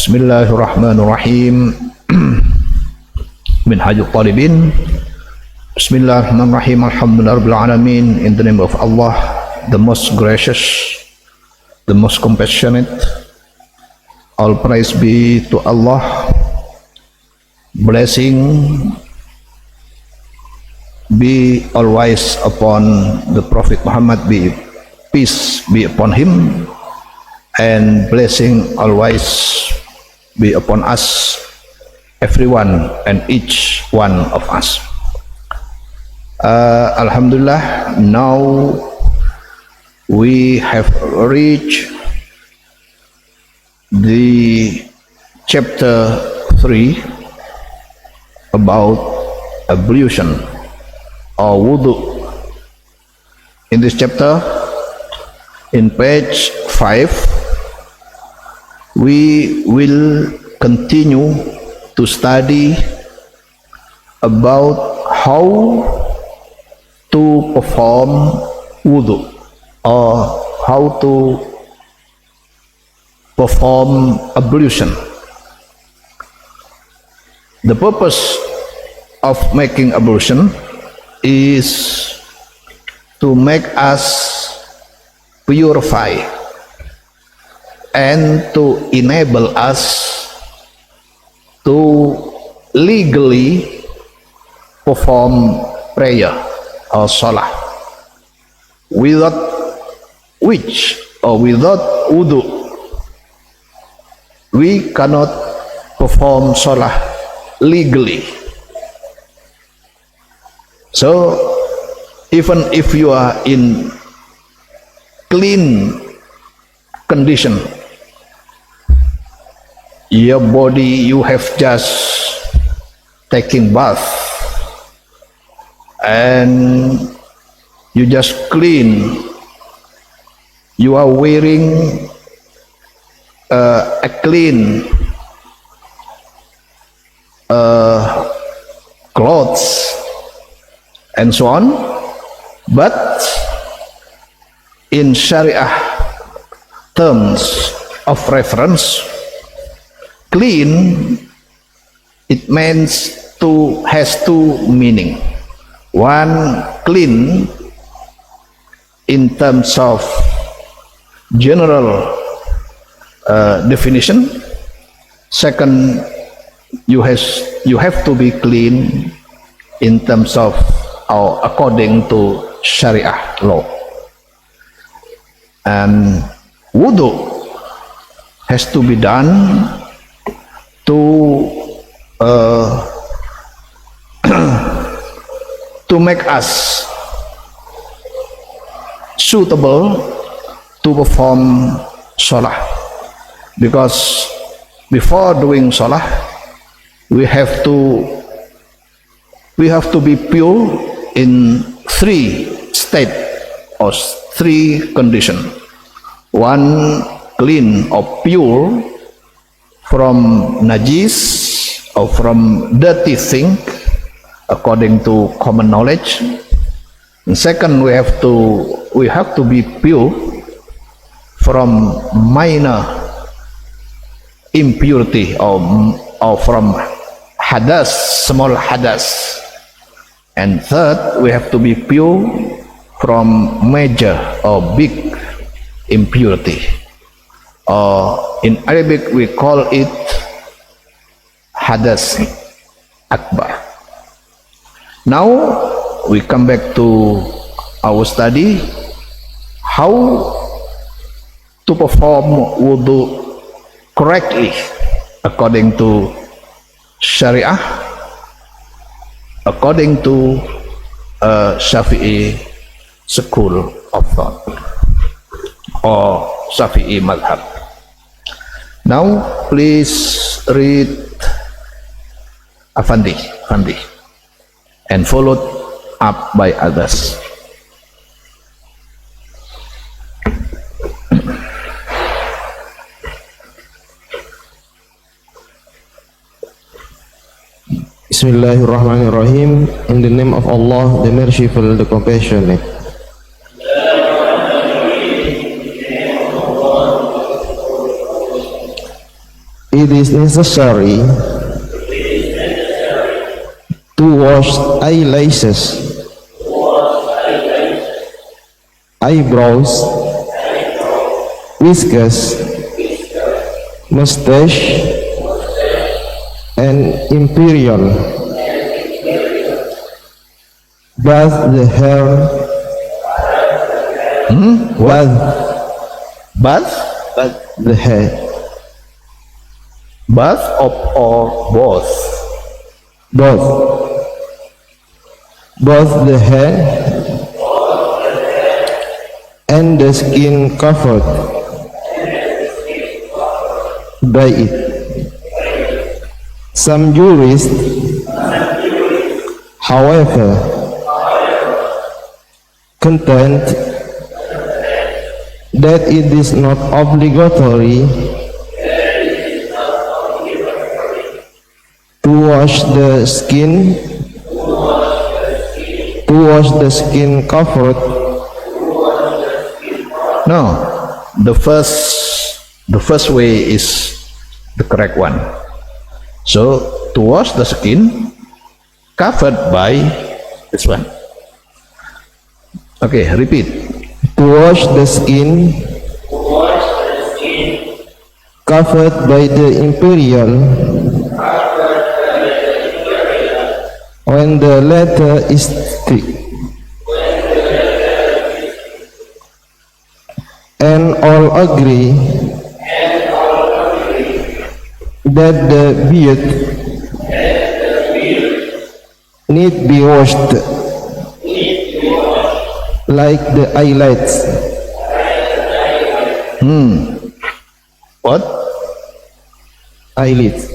Bismillahirrahmanirrahim. Minhajul Talibin. Bismillahirrahmanirrahim. Alhamdulillahirabbil alamin. In the name of Allah, the most gracious, the most compassionate. All praise be to Allah. Blessing be always upon the Prophet Muhammad, be peace be upon him, and blessing always be upon us, everyone and each one of us. Alhamdulillah, now we have reached the chapter 3 about ablution or wudu. In this chapter, in page 5, we will continue to study about how to perform wudu or how to perform ablution. The purpose of making ablution is to make us purify and to enable us to legally perform prayer or salah, without which or without wudu we cannot perform salah legally. So even if you are in clean condition, your body, you have just taken bath and you just clean, you are wearing a clean clothes and so on, but in Sharia terms of reference, clean, it means has two meaning. One, clean in terms of general definition. Second, you have to be clean in terms of or according to Sharia law. And wudu has to be done to make us suitable to perform salah, because before doing salah we have to be pure in three state or three condition. One, clean or pure from najis or from dirty thing according to common knowledge. And second, we have to be pure from minor impurity or from hadas, small hadas. And third, we have to be pure from major or big impurity, or in Arabic we call it hadas akbar. Now we come back to our study, how to perform wudu correctly according to Sharia, according to Shafi'i school of thought or Shafi'i madhab. Now please read Afandi and followed up by others. Bismillahirrahmanirrahim. In the name of Allah, the Merciful, the Compassionate. It is necessary to wash eyelashes, eyebrows, whiskers, mustache, and imperial. Bath the hair. Bath? Bath the hair. Bath or both? Both. Both the hair and the skin covered by it. Some jurists, however, contend that it is not obligatory to wash the skin covered. No, the first way is the correct one. So to wash the skin covered by this one. Okay, repeat. To wash the skin covered by the imperial when the latter is thick, and all agree that the beard need be washed like the eyelids. What? Eyelids.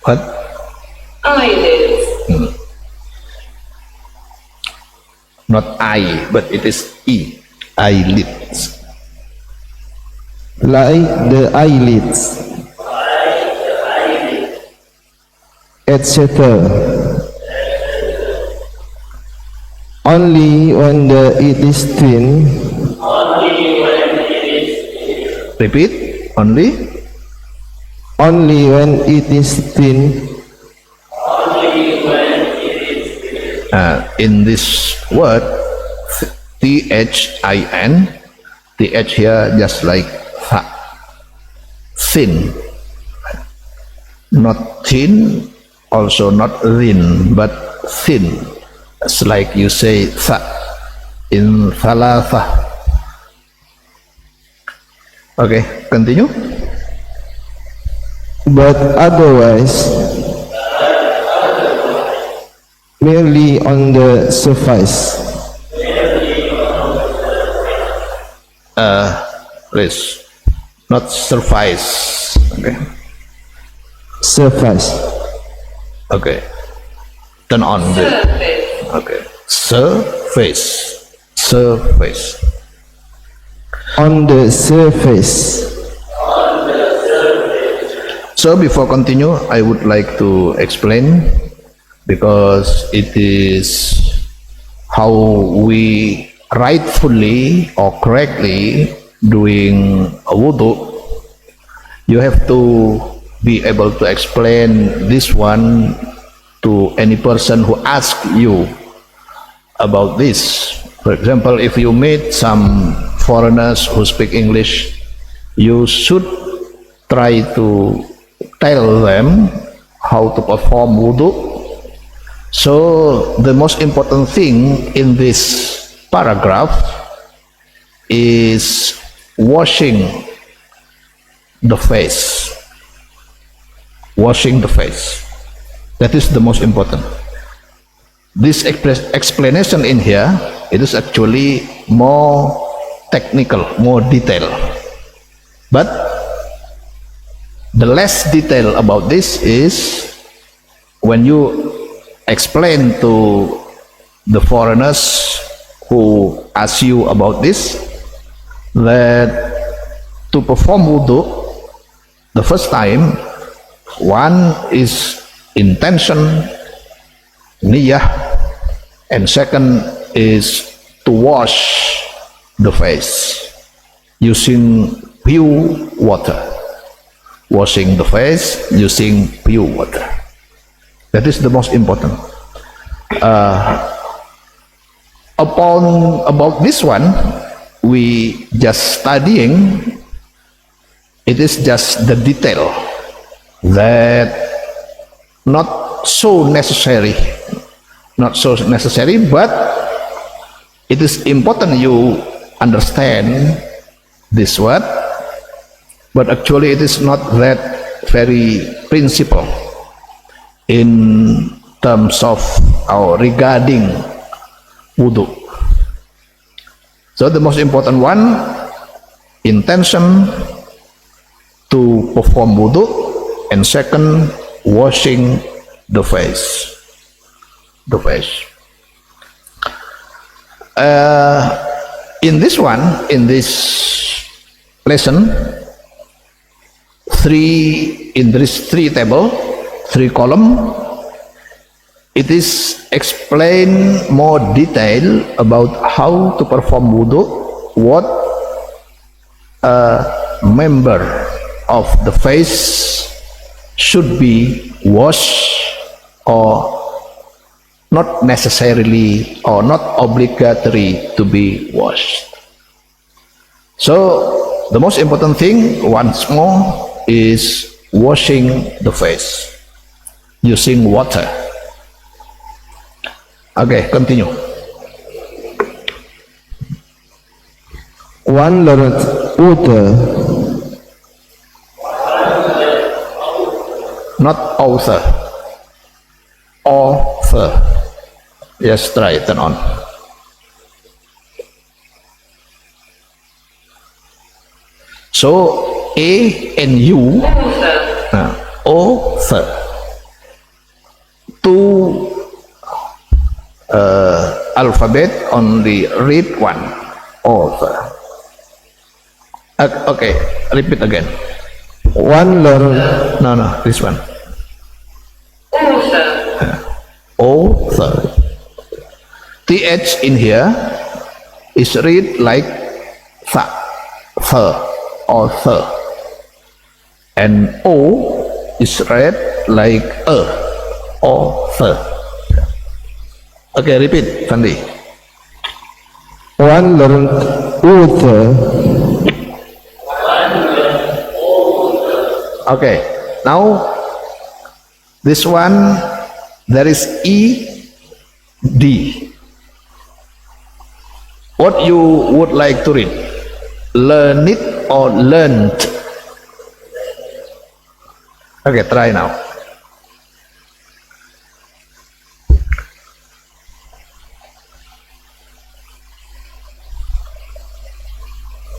What? Eyelids. Not I, but it is E. Eyelids. Like the eyelids, etc. Only when it is thin. Repeat. Only. Only when it is thin. In this word, T-H-I-N, TH here just like tha, thin, not thin, also not thin, but thin. It's like you say tha in thalatha. Okay, continue. But otherwise, merely on the surface. Please, not surface. Okay. Surface. Okay. Turn on the. Surface. Okay. Surface. Surface. On the surface. So before continue, I would like to explain, because it is how we rightfully or correctly doing a wudu. You have to be able to explain this one to any person who asks you about this. For example, if you meet some foreigners who speak English, you should try to tell them how to perform wudu. So the most important thing in this paragraph is washing the face. Washing the face. That is the most important. This explanation in here, it is actually more technical, more detailed. But the less detail about this is when you explain to the foreigners who ask you about this, that to perform wudu, the first time, One is intention, niyah, and second is to wash the face using pure water. Washing the face using pure water. That is the most important. About this one, we just studying. It is just the detail that not so necessary, but it is important you understand this word. But actually it is not that very principle in terms of or regarding wudu. So the most important one, intention to perform wudu, and second, washing the face. In this lesson, there is three table, three column. It is explain more detail about how to perform wudu, what a member of the face should be washed or not necessarily or not obligatory to be washed. So the most important thing once more is washing the face using water. Okay, continue. One learned water, not author. Author. Yes, try it, turn on. So A and U, author. Two alphabet only read one, author. Okay, repeat again. one learned No, this one. Author. TH in here is read like th, author. And O is read like author. Okay, repeat, Fandi. one learned water, Okay, now this one there is ED. What you would like to read? Learn it or learned? Okay, try now.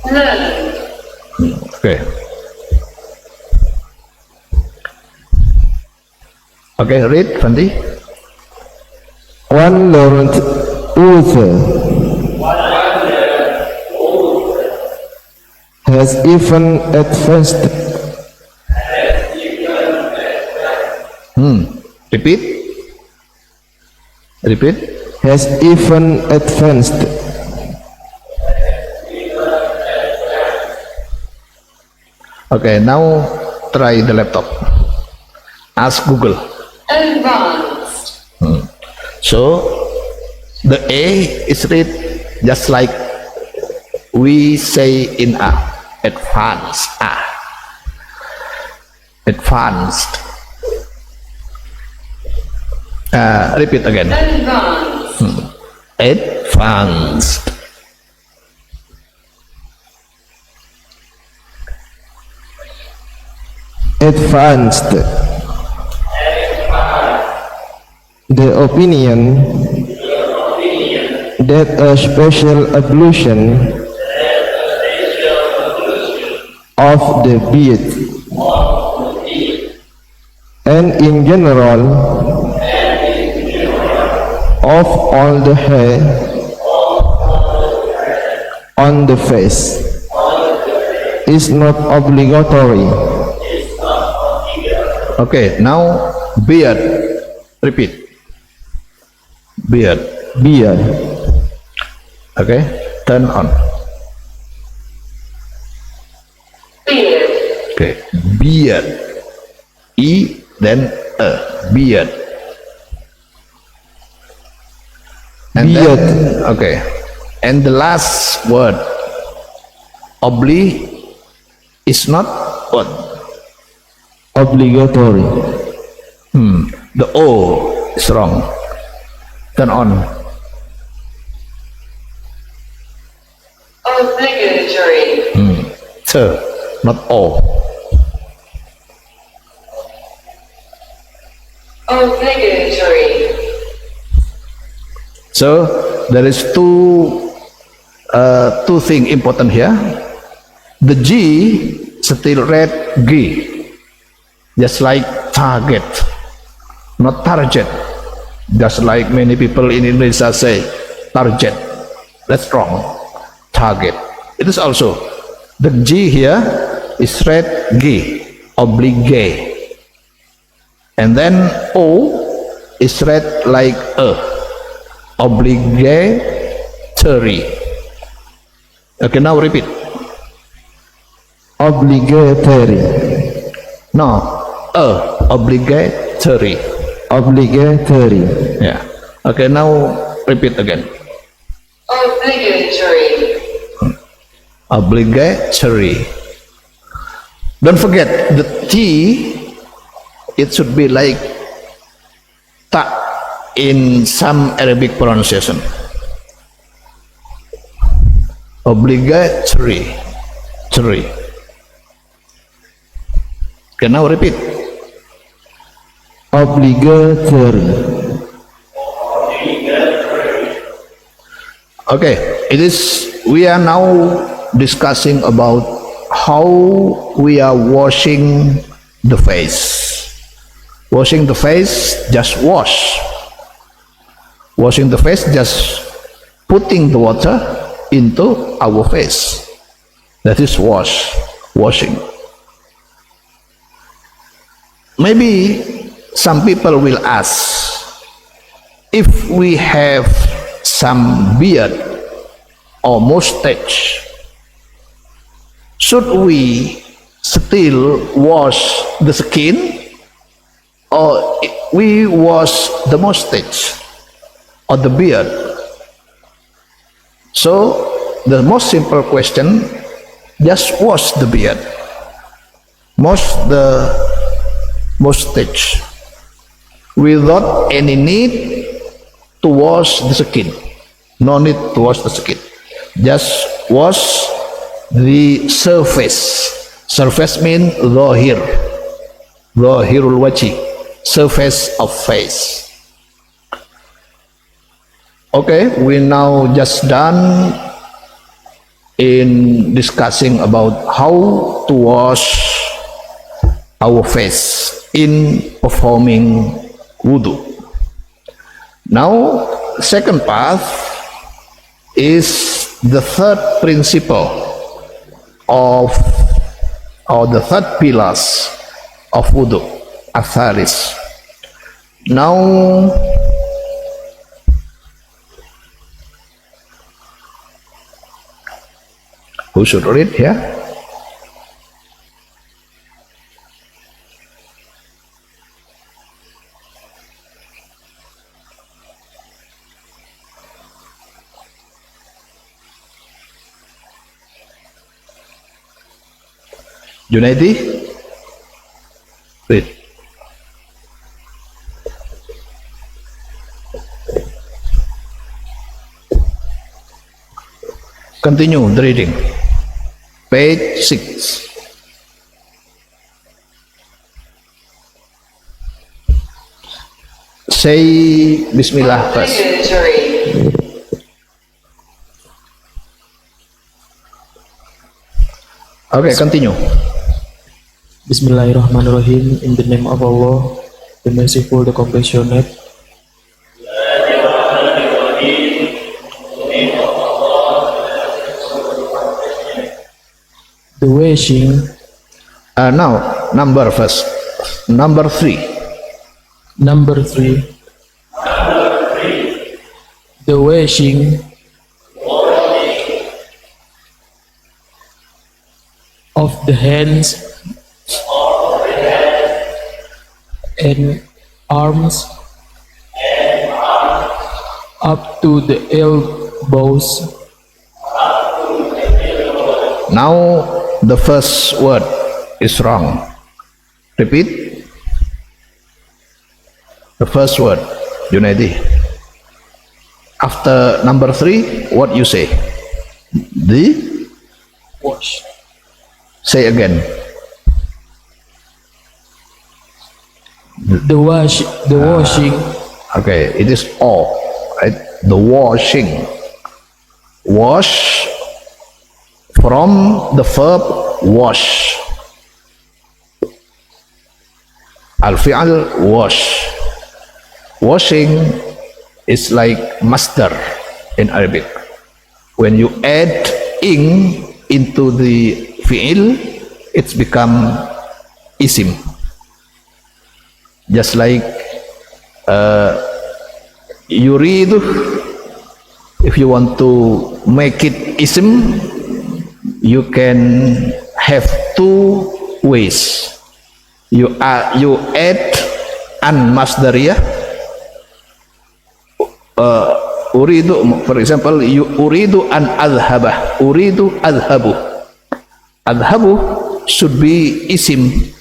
Learn. Okay. Okay, read, Fandi. one learned water, has even advanced Repeat. Repeat. has even advanced Okay, now try the laptop. Ask Google. Advanced. So the A is read just like we say in advanced. Advanced. Repeat again. Advanced. Advanced. advanced. The opinion that a special ablution of the beard and in general of all the hair on the face is not obligatory Okay, now beard. Repeat. Beard. Beard. Okay, turn on. beard, Okay, beard. E then a. Beard. And Beard. then, okay. And the last word, oblique, is not what? Obligatory. The O is wrong. Turn on. obligatory, T, not O. obligatory, So there is two things important here. The G still read G, just like target, not target. Just like many people in Indonesia say target. That's wrong. Target. It is also the G here is read G, obligate, and then O is read like a, obligatory. Okay, now repeat. Obligatory. No, obligatory. Obligatory. Yeah. Okay, now repeat again. obligatory, Obligatory. Don't forget the T. It should be like ta in some Arabic pronunciation. Obligatory. Tory. Okay, now repeat. Obligatory. Okay, it is. We are now discussing about how we are washing the face. Washing the face, just wash. Washing the face, just putting the water into our face. That is washing. Maybe some people will ask, if we have some beard or mustache, should we still wash the skin, or we wash the mustache or the beard? So the most simple question, just wash the beard, wash the mustache, without any need to wash the skin. No need to wash the skin. Just wash the surface. Surface means Zahirul wajhi, surface of face. Okay, we now just done in discussing about how to wash our face in performing wudu. Now, second part is the third principle of, or the third pillars of wudu, atharis. Now, who should read here? Junaidi, read. Continue the reading. Page 6. Say Bismillah first. obligatory, Okay, continue. Bismillahirrahmanirrahim. In the name of Allah, the merciful, the compassionate. The washing, Now, number first. Number 3. Number 3. The washing of the hands and arms up to the elbows. Now the first word is wrong. Repeat. The first word, Junaidi. After number 3, what you say? The? Wash. Say again. The washing Okay, it is all, right? The washing. Wash from the verb wash. Al-fi'al wash. Washing is like masdar in Arabic. When you add ing into the fi'il, it's become isim. Just like yuridu, if you want to make it isim, you can have 2 ways. You add an masdariyah. Uridu, for example, uridu an adhabah. Uridu adhabu. Adhabu should be isim.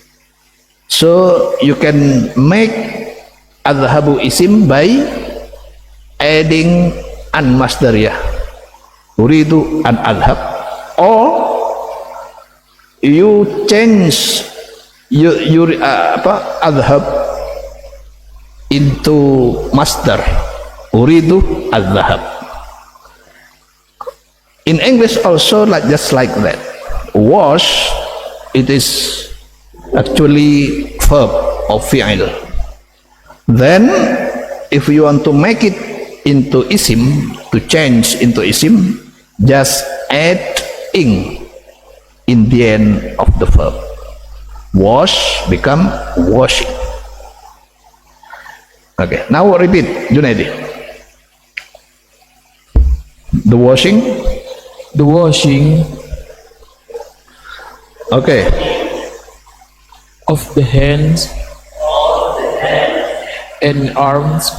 So you can make adhabu isim by adding an masdariyah. Uridu an adhab. Or you change adhab into masdar. Uridu adhab. In English also just like that. Wash, it is actually verb of fi'il. Then if you want to make it into isim, to change into isim, just add ing in the end of the verb. Wash become washing. Okay, now repeat, Junaidi. The washing. the washing Okay. of the hands and arms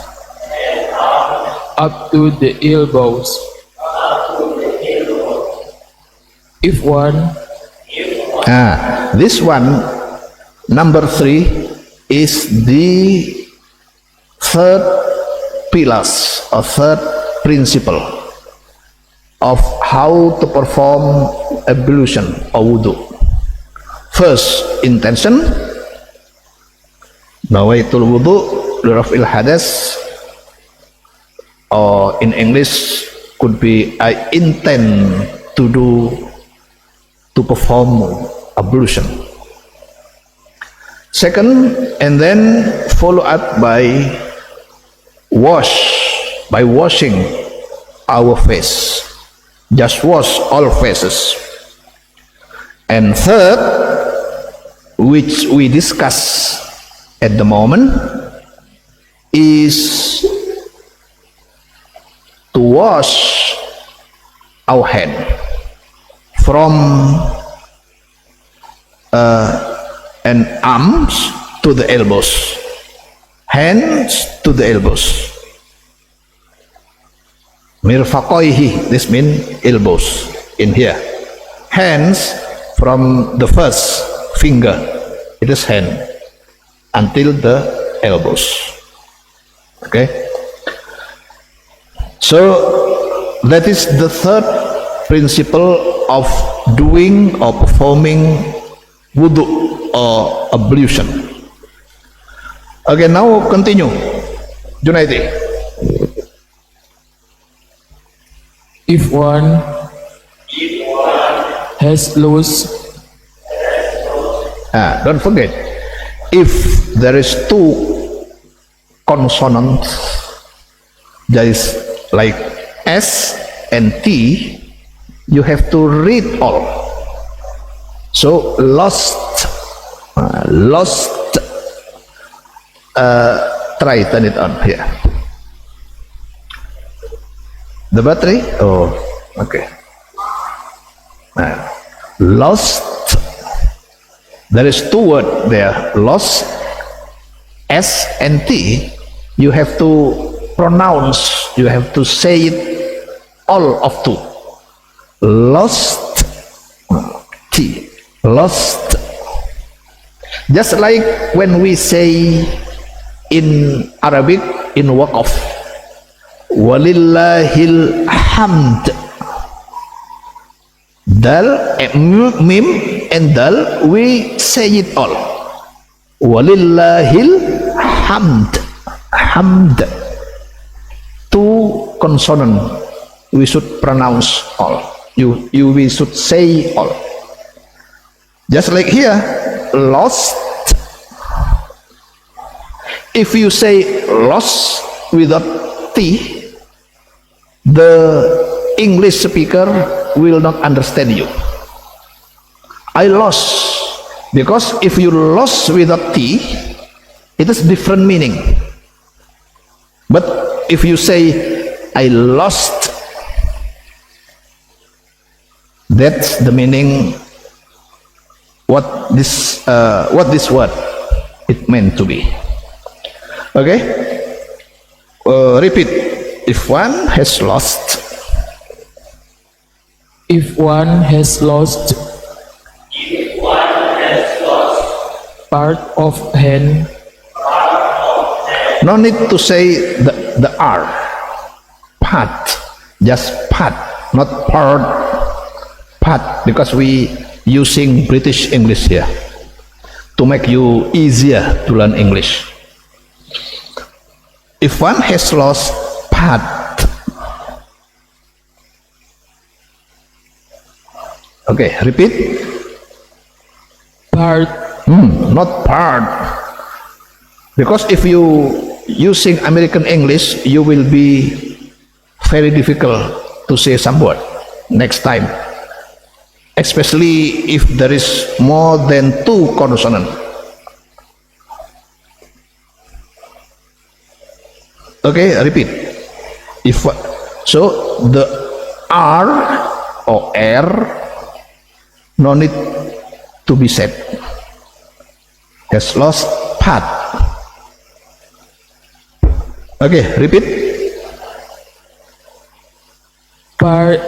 up to the elbows. If one This one, number 3, is the third pillars or third principle of how to perform ablution or wudu. First, intention. Nawaitul wudu liraf'il hadas, or in English could be I intend to perform ablution. Second, and then follow up by washing our face. Just wash all faces. And third, which we discuss at the moment, is to wash our hand from and arms to the elbows, hands to the elbows. Mirfaqaihi, this means elbows in here. Hands from the first finger, it is hand, until the elbows. Okay? So that is the third principle of doing or performing wudu or ablution. Okay, now continue. Junaidi. If one has loose Don't forget, if there is 2 consonants, that is like S and T, you have to read all. So lost Try turn it on here. The battery. Oh, okay. Lost. There is two words there. Lost. S and T. You have to pronounce. You have to say it all of two. Lost. T. Lost. Just like when we say in Arabic in waqaf, walillahil hamd. Dal, mim and dal, we say it all. Walillahil hamd. Hamd. Two consonant. We should pronounce all. We should say all. Just like here, lost. If you say lost without T, the English speaker will not understand you. I lost. Because if you lost without T, it is different meaning. But if you say, I lost, that's the meaning what this word it meant to be. Okay, repeat. If one has lost, If one has lost part of hand, no need to say the R. Part, just part, not part. Part, because we using British English here to make you easier to learn English. If one has lost part, okay, repeat. part, Not part, because if you using American English, you will be very difficult to say some word next time, especially if there is more than two consonant. Okay, repeat. If so, the R or R no need to be said. Has lost part. Okay, repeat. part,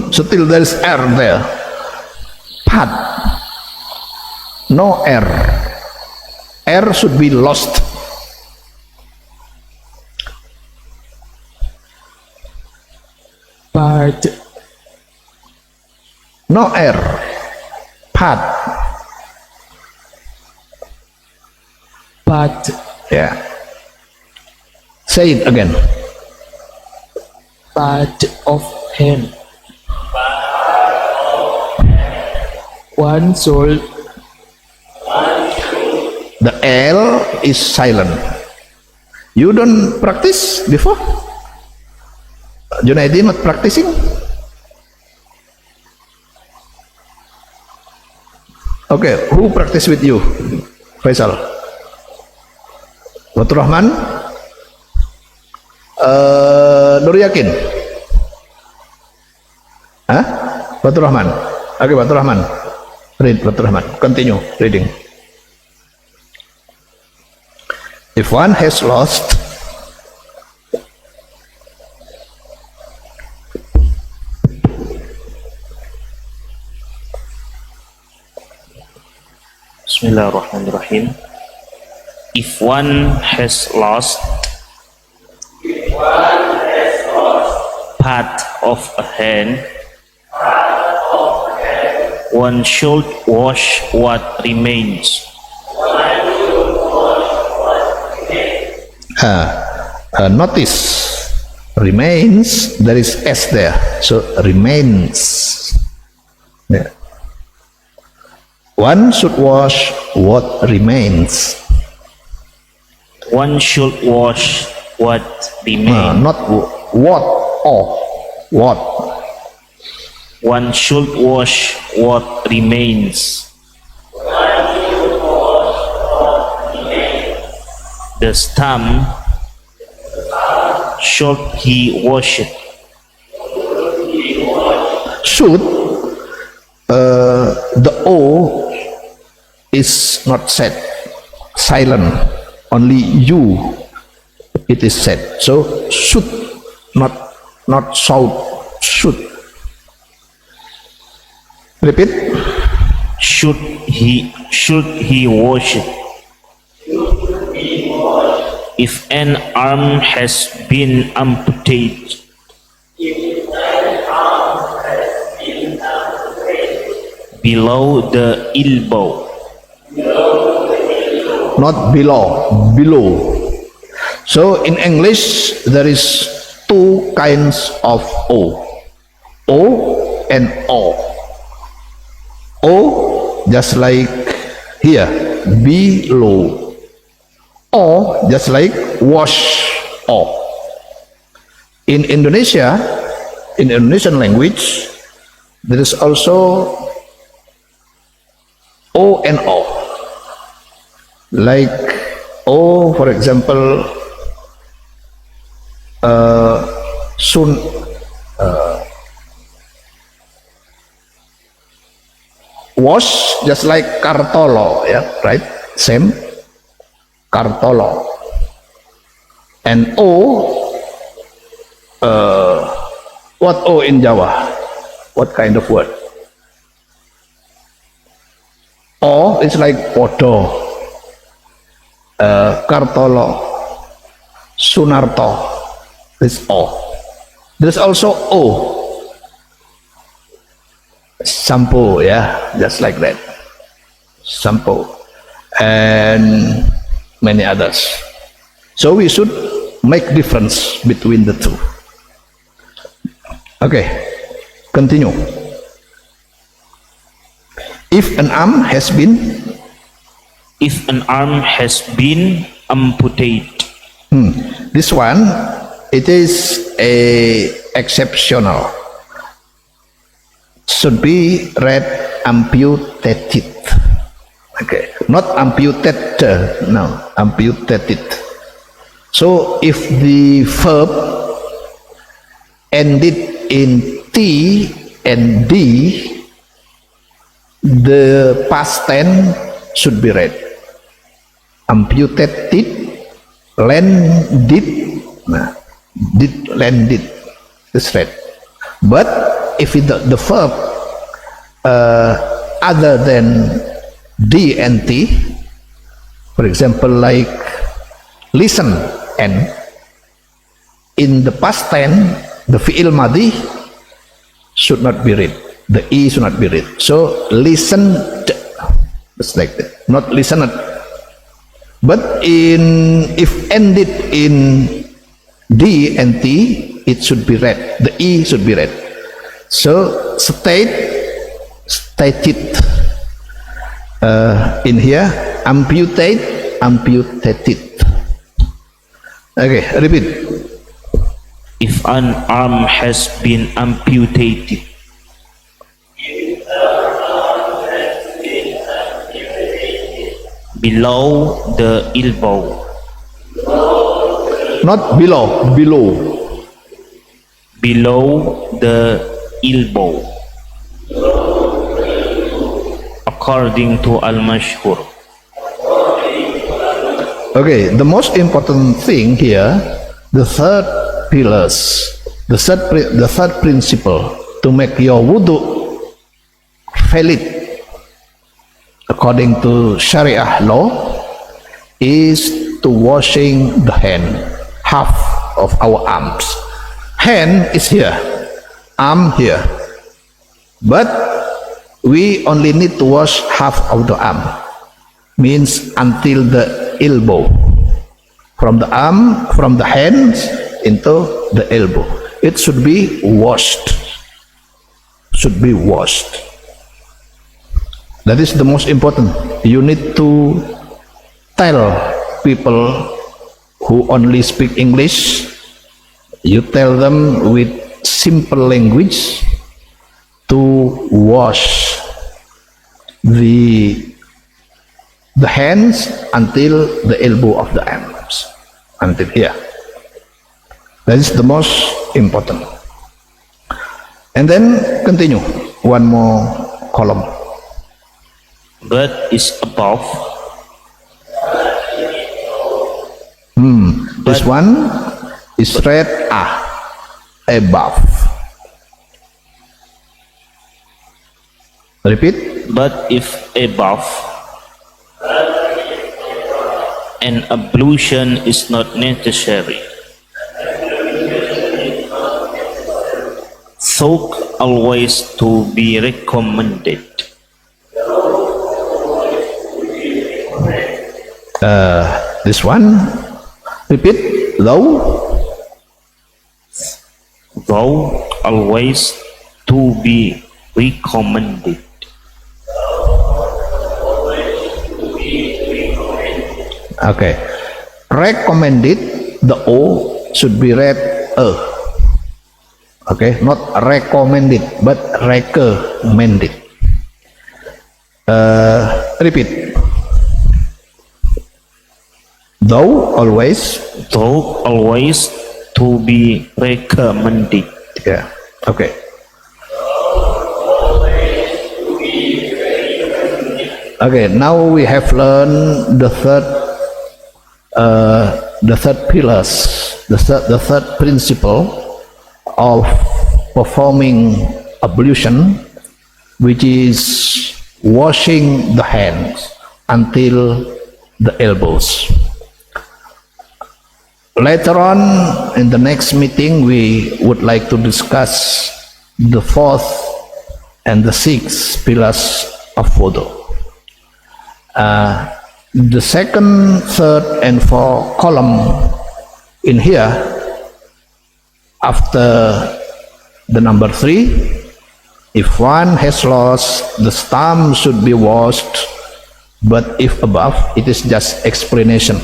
Still there is R there. Part. No R. R should be lost. part, No R. Part. part, Yeah. Say it again. part of hand. One soul, The L is silent. You don't practice before? Junaidi not practicing? Okay, who practice with you? Faisal? Batur Rahman? Nur Yakin? Hah? Batur Rahman? Okay, Batur Rahman. Read Batur Rahman. Continue reading. If one has lost, Bismillahirrahmanirrahim. If one has lost part of a hand, one should wash what remains. notice remains, there is S there, so remains. Yeah. One should wash what remains. One should wash what remains. Not what or what. One should wash what remains. the stump should he wash it? Should, the O is not said, silent, only you it is said. So should, not shout, should. Repeat. Should he wash it? If an arm has been amputated, below the elbow, Not below, below. So in English there is two kinds of O. O and O. O just like here, below. O just like wash, O. In Indonesia, in Indonesian language, there is also O and O. Like O, for example, wash just like kartolo, yeah, right? Same, kartolo. And O, what O in Jawa? What kind of word? O is like podo, kartolo, sunarto. This O. There's also O, sampo, yeah, just like that, sampo, and many others. So we should make difference between the two. Okay, continue. If an arm has been amputated, this one, it is a exceptional, should be read amputated. Okay, not amputated, no, amputated. So if the verb ended in T and D, the past tense should be read amputated, landed, nah, landed is read. But if the verb other than D and T, for example, like listen, and in the past tense, the fi'il madhi should not be read. The E should not be read. So listen, it's like that, not listened. But if ended in D and T, it should be read. The E should be read. So stated. In here, amputated. Okay, repeat. if an arm has been amputated, below the elbow, Not below, below. below the elbow, according to Al-Mashhur. Okay, the most important thing here, the third pillars, the third principle to make your wudu valid according to Sharia law is to washing the hand, half of our arms. Hand is here, arm here, but we only need to wash half of the arm, means until the elbow, from the arm, from the hands into the elbow. It should be washed, should be washed. That is the most important. You need to tell people who only speak English, you tell them with simple language to wash the hands until the elbow of the arms. until here. That is the most important. And then continue, one more column. But is above. This one is read above. Repeat. But if above, an ablution is not necessary. Soak always to be recommended. This one. Repeat. Though. Though always to be recommended. Okay. Recommended, the O should be read Okay, not recommended, but recommended. Repeat. Though always. Though always to be recommended. Yeah. Okay. Okay. Now we have learned the third pillars, the third principle of performing ablution, which is washing the hands until the elbows. Later on in the next meeting, we would like to discuss the fourth and the sixth pillars of wudu. The second, third, and fourth column in here, after the number 3, if one has lost, the stump should be washed, but if above, it is just explanation.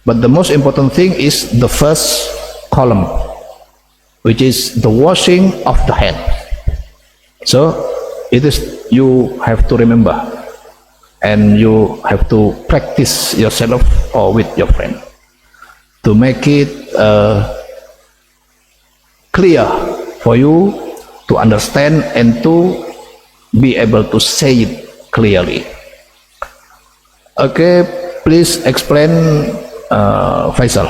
But the most important thing is the first column, which is the washing of the hand. So it is, you have to remember, and you have to practice yourself or with your friend to make it clear for you to understand and to be able to say it clearly. Okay, please explain, Faisal,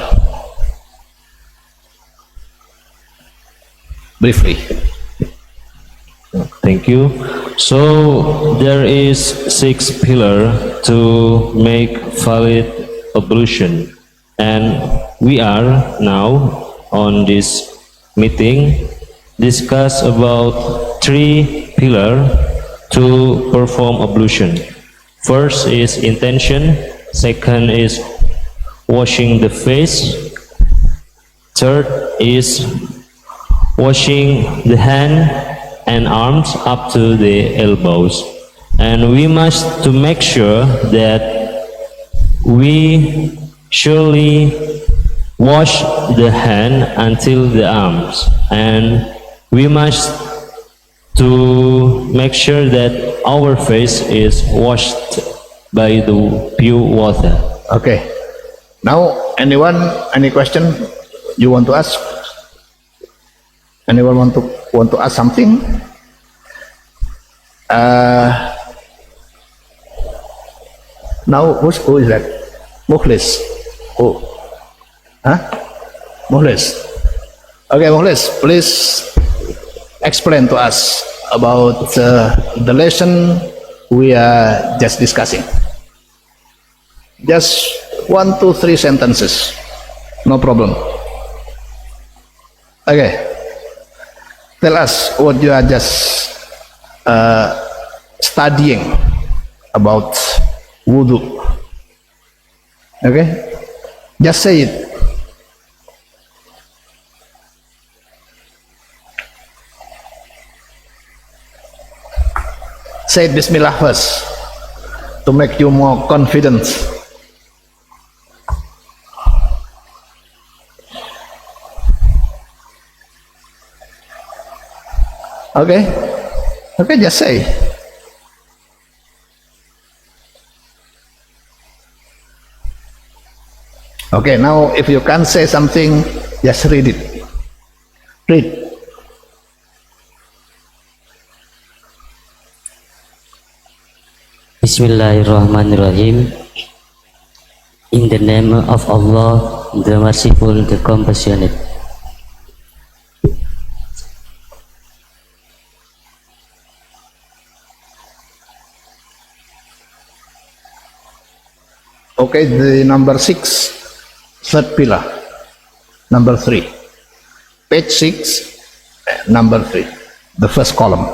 briefly. Thank you. So there is 6 pillars to make valid ablution, and we are now on this meeting discuss about 3 pillars to perform ablution. First is intention, second is washing the face, third is washing the hand and arms up to the elbows. And we must to make sure that we surely wash the hand until the arms, and we must to make sure that our face is washed by the pure water. Okay. Now, anyone, any question you want to ask? Anyone want to ask something? Now, who is that? Mukhlis. Oh, huh? Mukhlis. Okay, Mukhlis, please explain to us about the lesson we are just discussing. Just 1, 2, 3 sentences, no problem. Okay, tell us what you are just studying about wudu. Okay, just say it. Say Bismillah first to make you more confident. Okay, okay, just say. Okay, now if you can't say something, just read it. Read. Bismillahirrahmanirrahim. In the name of Allah, the Merciful, the Compassionate. Okay, the number 6, third pillar. Number 3. Page 6, number 3. The first column.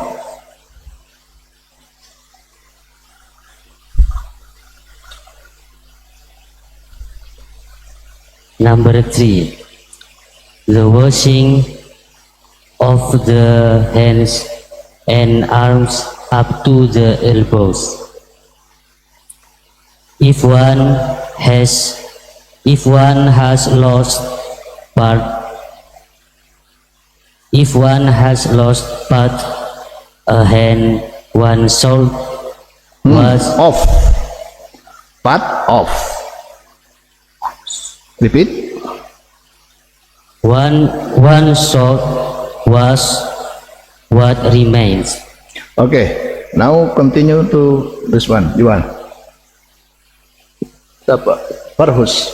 Number 3. The washing of the hands and arms up to the elbows. If one has lost part a hand, one should was Off. Part off. Repeat. one should was what remains. Okay, now continue to this one. Iwan. Siapa? Farhus.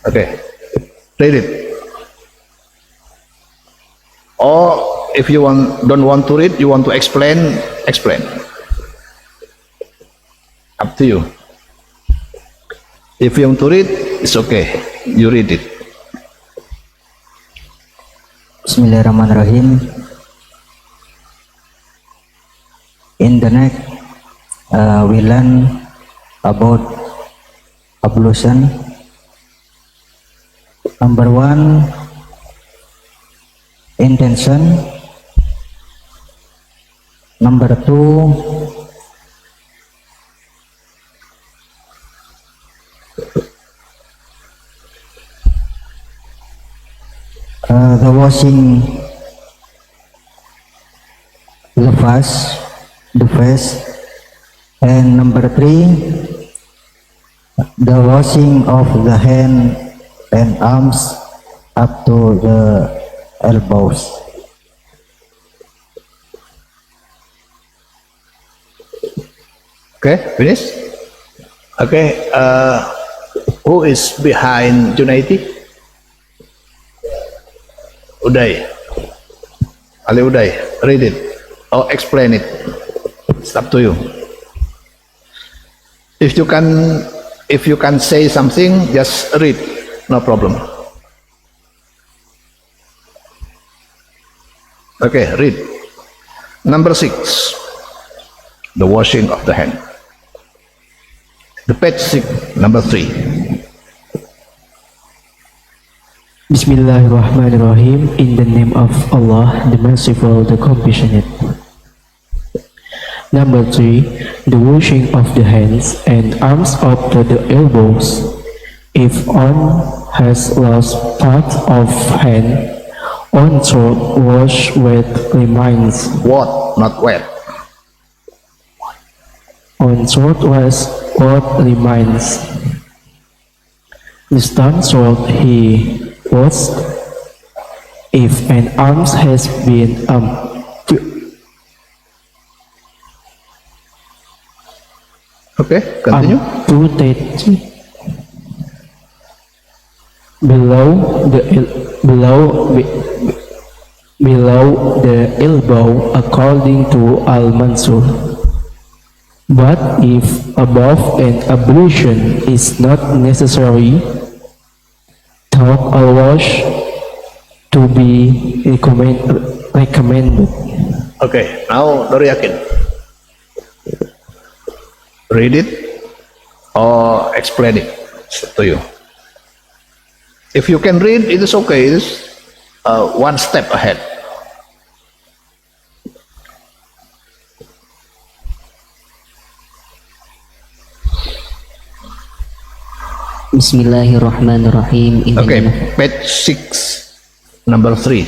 Okay, read it. Or if you don't want to read, you want to explain. Up to you. If you want to read, it's okay. You read it. Bismillahirrahmanirrahim. In the next, we learn about ablution. Number 1, intention. Number 2, the washing the face, and number 3, the washing of the hand and arms up to the elbows. Okay, finish. Okay, who is behind Junaidi? Uday. Ali Uday, read it or explain it. It's up to you. If you can say something, just read. No problem. Okay, read. Number 6, the washing of the hand. The page 6, number 3. Bismillahirrahmanirrahim. In the name of Allah, the Merciful, the Compassionate. Number 3. The washing of the hands and arms up to the elbows. If one has lost part of hand, one should wash what remains. What, not wet. On should wash what remains. The stone should he wash if an arm has been Okay, continue. amputated below the elbow, according to Al-Mansur. But if above an ablution is not necessary, thought a wash to be recommended. Okay, now Nur Yakin. Read it or explain it. It's up to you. If you can read, it is okay. It is one step ahead. Bismillahirrahmanirrahim. In the Okay, name of- page 6, number 3.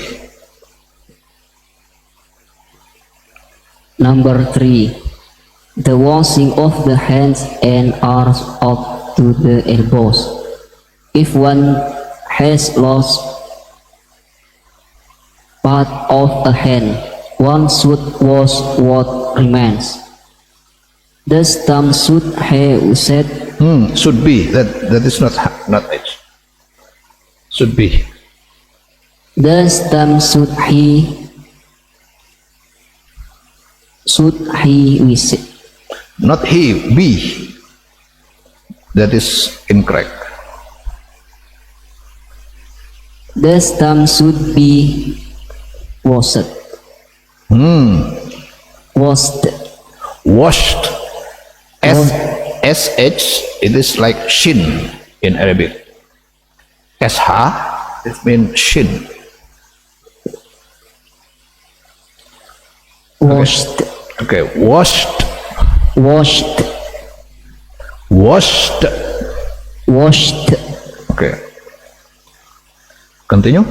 Number 3. The washing of the hands and arms up to the elbows. If one has lost part of a hand, one should wash what remains. The stump should have said, Should be. That is not H. Should be. the stump should he visit. Not he, be. That is incorrect. The stump should be washed. Washed. Washed. SH, it is like shin in Arabic. SH, it means shin. Washed. Okay, washed. Washed. Washed. Washed. Okay. Continue.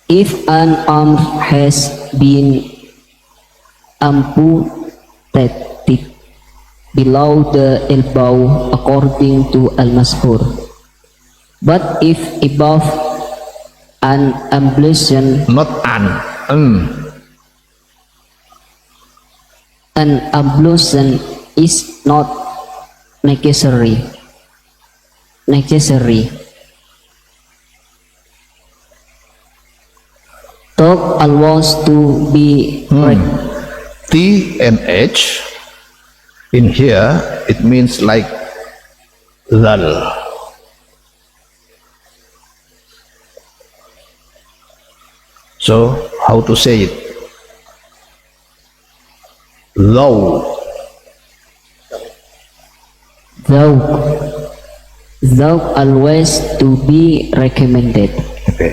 If an arm has been amputated below the elbow according to Al-Mashhur, but if above, an ablation Not is not necessary. Talk allows to be T and H. In here, it means like dhal. So, how to say it? Thou. Thou always to be recommended. Okay.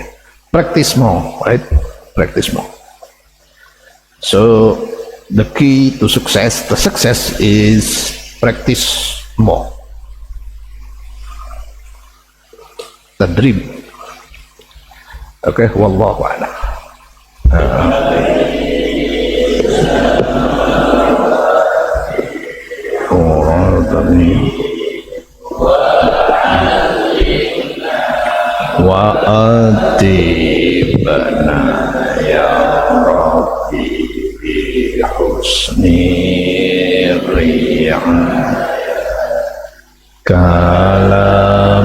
Practice more, right? Practice more. So, the key to success, the success is practice more. The dream. Okay, wallahu a'lam. Wa atibna ya Rabbi bi husni ri'an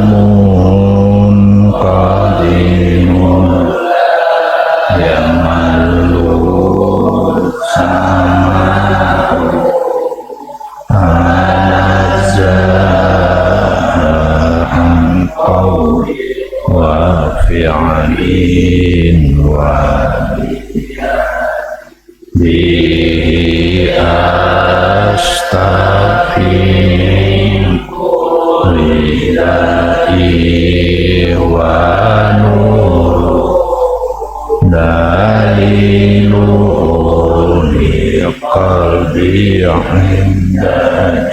kalamun qadimun yamallu sama'u anazzahan qawli wa fi'alin wa bihi astaghfir lillahi wa nur dalilu li qalbi inda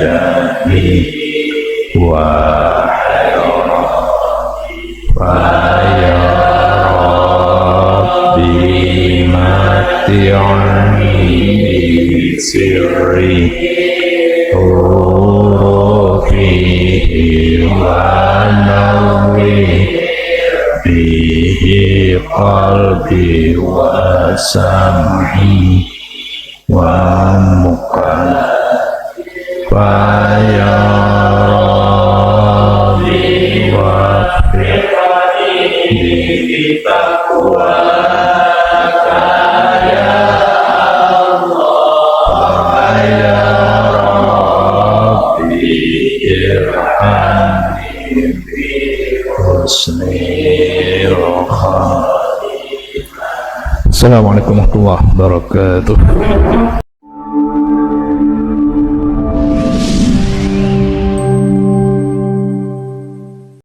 jahli wa ya Rabbi mati'ani bi sirri hurufihi wa nawwi bihi qalbi wa sam'i wa muqal fa ya Rabbi waffiq bi taqwa ya Allah ya Rabbi irhamni bi husni roha. Assalamualaikum warahmatullahi wabarakatuh.